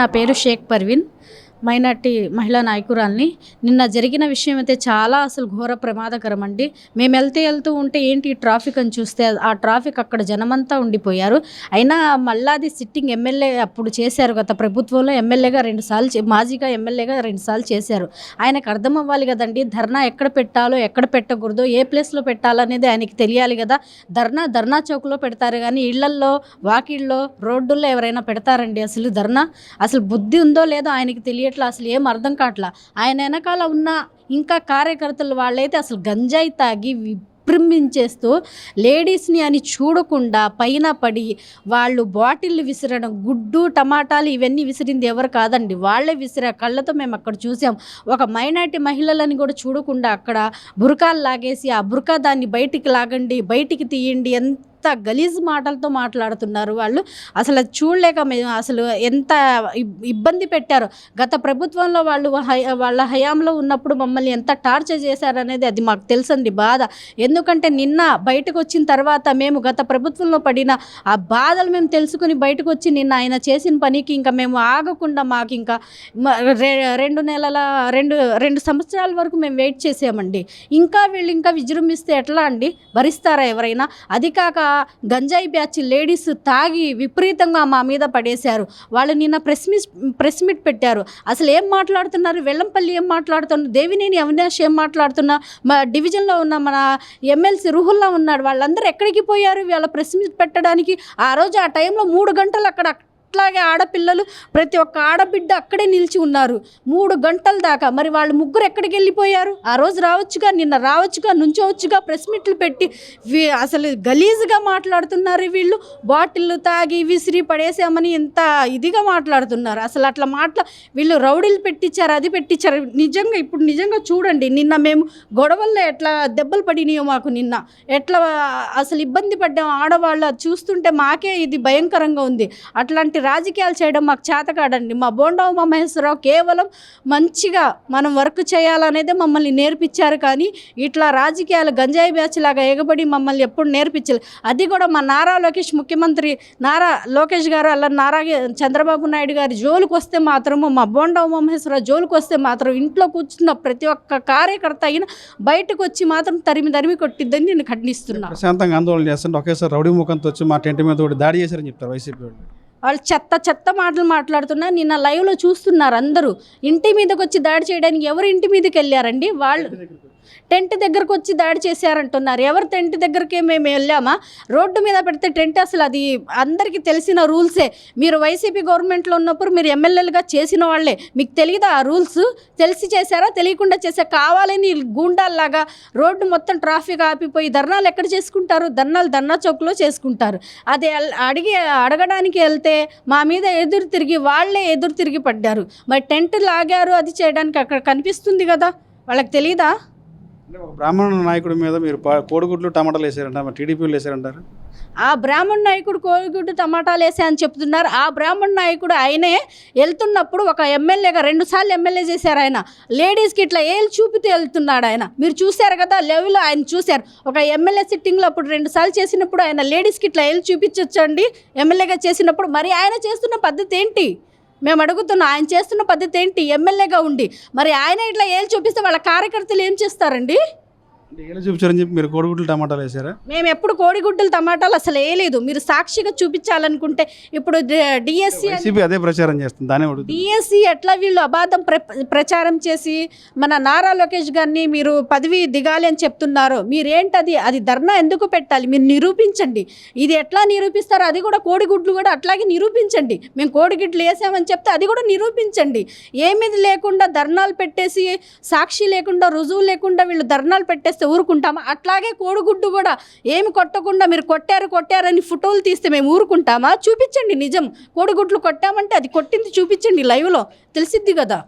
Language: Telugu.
నా పేరు షేక్ పర్వీన్, మైనార్టీ మహిళా నాయకురాల్ని. నిన్న జరిగిన విషయం అయితే చాలా అసలు ఘోర ప్రమాదకరం అండి. మేము వెళ్తూ ఉంటే ఏంటి ట్రాఫిక్ అని చూస్తే ఆ ట్రాఫిక్ అక్కడ జనమంతా ఉండిపోయారు. అయినా మళ్ళాది సిట్టింగ్ ఎమ్మెల్యే అప్పుడు చేశారు, గత ప్రభుత్వంలో ఎమ్మెల్యేగా 2 సార్లు మాజీగా ఎమ్మెల్యేగా 2 సార్లు చేశారు. ఆయనకు అర్థం అవ్వాలి కదండి, ధర్నా ఎక్కడ పెట్టాలో ఎక్కడ పెట్టకూడదో ఏ ప్లేస్లో పెట్టాలనేది ఆయనకి తెలియాలి కదా. ధర్నా చౌక్లో పెడతారు కానీ ఇళ్లల్లో వాకిళ్ళలో రోడ్డుల్లో ఎవరైనా పెడతారండి అసలు ధర్నా? అసలు బుద్ధి ఉందో లేదో ఆయనకి తెలియట్లా, అసలు ఏం అర్థం కావట్లా. ఆయన వెనకాల ఉన్న ఇంకా కార్యకర్తలు వాళ్ళైతే అసలు గంజాయి తాగి విజృంభించేస్తూ లేడీస్ని అని చూడకుండా పైన పడి వాళ్ళు బాటిళ్ళు విసిరడం, గుడ్డు టమాటాలు ఇవన్నీ విసిరింది ఎవరు కాదండి, వాళ్ళే విసిరా. కళ్ళతో మేము అక్కడ చూసాం. ఒక మైనార్టీ మహిళలని కూడా చూడకుండా అక్కడ బురకాలు లాగేసి ఆ బురకా దాన్ని బయటికి లాగండి, బయటికి తీయండి, ఎంత గలీజ్ మాటలతో మాట్లాడుతున్నారు వాళ్ళు. అసలు అది చూడలేక మేము అసలు ఎంత ఇబ్బంది పెట్టారో. గత ప్రభుత్వంలో వాళ్ళ హయాంలో ఉన్నప్పుడు మమ్మల్ని ఎంత టార్చర్ చేశారనేది అది మాకు తెలుసండి బాధ. ఎందుకంటే నిన్న బయటకు వచ్చిన తర్వాత మేము గత ప్రభుత్వంలో పడిన ఆ బాధలు మేము తెలుసుకుని బయటకు వచ్చి నిన్న ఆయన చేసిన పనికి ఇంకా మేము ఆగకుండా మాకు ఇంకా 2 సంవత్సరాల వరకు మేము వెయిట్ చేసామండి. వీళ్ళు ఇంకా విజృంభిస్తే ఎట్లా అండి, భరిస్తారా ఎవరైనా? అది కాక గంజాయి బ్యాచ్ లేడీస్ తాగి విపరీతంగా మా మీద పడేశారు. వాళ్ళు నిన్న ప్రెస్ మీట్ పెట్టారు. అసలు ఏం మాట్లాడుతున్నారు? వెల్లంపల్లి ఏం మాట్లాడుతున్నారు? దేవినేని అవినాష్ ఏం మాట్లాడుతున్నా? మా డివిజన్లో ఉన్న మన ఎమ్మెల్సీ రుహుల్లా ఉన్నాడు. వాళ్ళందరూ ఎక్కడికి పోయారు వీళ్ళ ప్రెస్ మీట్ పెట్టడానికి? ఆ రోజు ఆ టైంలో 3 గంటలు అక్కడ అట్లాగే ఆడపిల్లలు ప్రతి ఒక్క ఆడబిడ్డ అక్కడే నిలిచి ఉన్నారు 3 గంటల దాకా. మరి వాళ్ళు ముగ్గురు ఎక్కడికి వెళ్ళిపోయారు? ఆ రోజు రావచ్చుగా, నిన్న రావచ్చుగా, నుంచోవచ్చుగా, ప్రెస్ మీట్లు పెట్టి. అసలు గలీజ్గా మాట్లాడుతున్నారు వీళ్ళు. బాటిళ్ళు తాగి విసిరి పడేసామని ఎంత ఇదిగా మాట్లాడుతున్నారు. అసలు అట్లా వీళ్ళు రౌడీలు పెట్టించారు, అది పెట్టించారు. ఇప్పుడు నిజంగా చూడండి, నిన్న మేము గొడవల్లో ఎట్లా దెబ్బలు పడినాయో మాకు, నిన్న ఎట్లా అసలు ఇబ్బంది పడ్డాం ఆడవాళ్ళు. చూస్తుంటే మాకే ఇది భయంకరంగా ఉంది. అట్లాంటి రాజకీయాలు చేయడం మాకు చేత కాదండి. మా బోండా ఉమామహేశ్వరరావు కేవలం మంచిగా మనం వర్క్ చేయాలనేదే మమ్మల్ని నేర్పించారు, కానీ ఇట్లా రాజకీయాలు గంజాయి బ్యాచ్ లాగా ఎగబడి మమ్మల్ని ఎప్పుడు నేర్పించలేదు. అది కూడా మా నారా లోకేష్, ముఖ్యమంత్రి నారా లోకేష్ గారు అలా చంద్రబాబు నాయుడు గారి జోలికి వస్తే మాత్రము, మా బోండా ఉమామహేశ్వరరావు జోలికి వస్తే మాత్రం ఇంట్లో కూర్చున్న ప్రతి ఒక్క కార్యకర్త అయినా బయటకు వచ్చి మాత్రం తరిమి కొట్టిద్దని నేను ఖండిస్తున్నాను. ప్రశాంతంగా ఆందోళన చేస్తుంటే ఒకేసారి రౌడీ ముఖంతో వచ్చి మా టెంట్ మీద దాడి చేశారని చెప్తారు వైసీపీ వాళ్ళు. చెత్త మాటలు మాట్లాడుతున్నా. నిన్న లైవ్లో చూస్తున్నారు అందరూ. ఇంటి మీదకి వచ్చి దాడి చేయడానికి ఎవరు ఇంటి మీదకి వెళ్ళారండి? వాళ్ళు టెంట్ దగ్గరకు వచ్చి దాడి చేశారంటున్నారు. ఎవరు టెంట్ దగ్గరికి మేము వెళ్ళామా? రోడ్డు మీద పెడితే టెంట్, అసలు అది అందరికీ తెలిసిన రూల్సే. మీరు వైసీపీ గవర్నమెంట్లో ఉన్నప్పుడు మీరు ఎమ్మెల్యేలుగా చేసిన వాళ్ళే, మీకు తెలియదా ఆ రూల్స్? తెలిసి చేశారా, తెలియకుండా చేశారా? కావాలని గూండాల్లాగా రోడ్డు మొత్తం ట్రాఫిక్ ఆపిపోయి ధర్నాలు ఎక్కడ చేసుకుంటారు? ధర్నా చౌక్లో చేసుకుంటారు. అది అడగడానికి వెళ్తే మా మీద వాళ్ళే ఎదురు తిరిగి పడ్డారు. మరి టెంట్ లాగారు, అది చేయడానికి అక్కడ కనిపిస్తుంది కదా, వాళ్ళకి తెలీదా? అంటే ఒక బ్రాహ్మణ నాయకుడి మీద మీరు కోడిగుడ్లు టమాటాలు వేసారంటారు, టీడీపీలు వేసారంటారు. ఆ బ్రాహ్మణ నాయకుడు కోడిగుడ్డు టమాటాలు వేసా అని చెప్తున్నారు. ఆ బ్రాహ్మణ నాయకుడు ఆయనే వెళ్తున్నప్పుడు ఒక ఎమ్మెల్యేగా 2 సార్లు ఎమ్మెల్యే చేశారు. ఆయన లేడీస్కి ఇట్లా ఏళ్ళు చూపితే వెళ్తున్నాడు ఆయన. మీరు చూశారు కదా, లెవెల్లో ఆయన చూశారు. ఒక ఎమ్మెల్యే సిట్టింగ్లో అప్పుడు 2 సార్లు చేసినప్పుడు ఆయన లేడీస్కి ఇట్లా ఏళ్ళు చూపించొచ్చండి ఎమ్మెల్యేగా చేసినప్పుడు. మరి ఆయన చేస్తున్న పద్ధతి ఏంటి మేము అడుగుతున్నాం? ఆయన చేస్తున్న పద్ధతి ఏంటి ఎమ్మెల్యేగా ఉండి? మరి ఆయన ఇట్లా ఏళ్ళు చూపిస్తే వాళ్ళ కార్యకర్తలు ఏం చేస్తారండి? ఏళ్ళు చూపించారని చెప్పి మీరు కోడిగుడ్లు టమాటాలు వేసారా? మేము ఎప్పుడు కోడిగుడ్డలు టమాటాలు అసలు వేయలేదు. మీరు సాక్షిగా చూపించాలనుకుంటే ఇప్పుడు డిఎస్సి అదే ప్రచారం చేస్తుంది, దానే డిఎస్సి ఎట్లా వీళ్ళు అబాధం ప్రచారం చేసి మన నారా లోకేష్ గారిని మీరు పదవి దిగాలి అని చెప్తున్నారు. మీరేంటది? అది ధర్నా ఎందుకు పెట్టాలి? మీరు నిరూపించండి. ఇది ఎట్లా నిరూపిస్తారో అది కూడా, కోడిగుడ్లు కూడా అట్లాగే నిరూపించండి. మేము కోడిగుడ్లు వేసామని చెప్తే అది కూడా నిరూపించండి. ఏమిది లేకుండా ధర్నాలు పెట్టేసి సాక్షి లేకుండా రుజువు లేకుండా వీళ్ళు ధర్నాలు పెట్టేసి ఊరుకుంటామా? అట్లాగే కోడిగుడ్డు కూడా ఏమి కొట్టకుండా మీరు కొట్టారని ఫోటోలు తీస్తే మేము ఊరుకుంటామా? చూపించండి నిజం. కోడిగుడ్లు కొట్టామంటే అది కొట్టింది చూపించండి, లైవ్లో తెలిసిద్ది కదా.